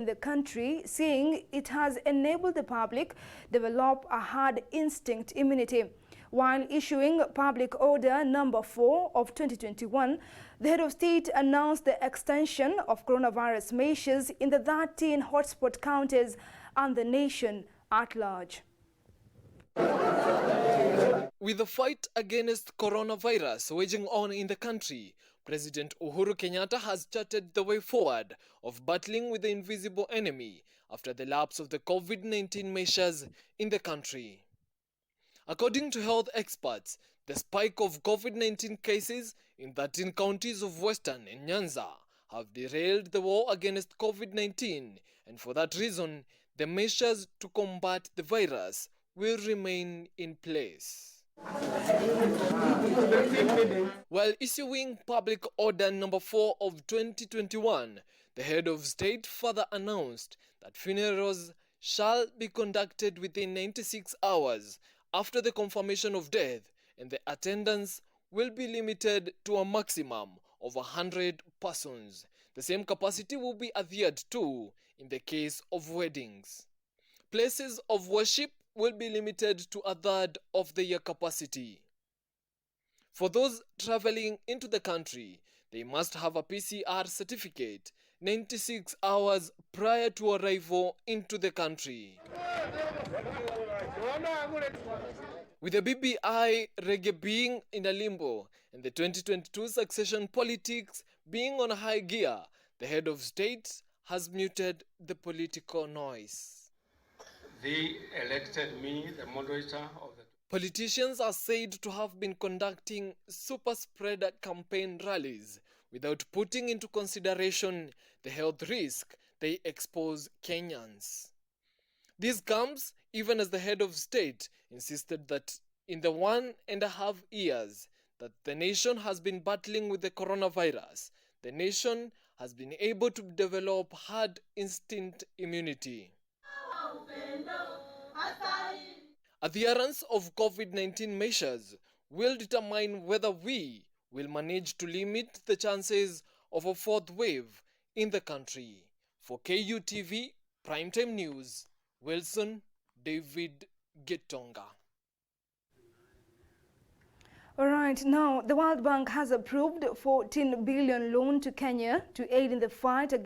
in the country, saying it has enabled the public develop a herd instinct immunity. While issuing Public Order Number 4 of 2021, the head of state announced the extension of coronavirus measures in the 13 hotspot counties and the nation at large. With the fight against coronavirus waging on in the country, President Uhuru Kenyatta has charted the way forward of battling with the invisible enemy after the lapse of the COVID-19 measures in the country. According to health experts, the spike of COVID-19 cases in 13 counties of Western and Nyanza have derailed the war against COVID-19, and for that reason, the measures to combat the virus will remain in place. While issuing Public Order Number 4 of 2021, the head of state further announced that funerals shall be conducted within 96 hours after the confirmation of death, and the attendance will be limited to a maximum of 100 persons. The same capacity will be adhered to in the case of weddings. Places of worship will be limited to a third of their capacity. For those traveling into the country, they must have a PCR certificate 96 hours prior to arrival into the country. With the BBI reggae being in a limbo and the 2022 succession politics being on high gear, the head of state has muted the political noise. They elected me the moderator of the... Politicians are said to have been conducting super spreader campaign rallies without putting into consideration the health risk they expose Kenyans. This comes even as the head of state insisted that in the 1.5 years that the nation has been battling with the coronavirus, the nation has been able to develop herd instinct immunity. Adherence of COVID-19 measures will determine whether we will manage to limit the chances of a fourth wave in the country. For KUTV Primetime News, Wilson David Gitonga. All right, now the World Bank has approved a 14 billion loan to Kenya to aid in the fight against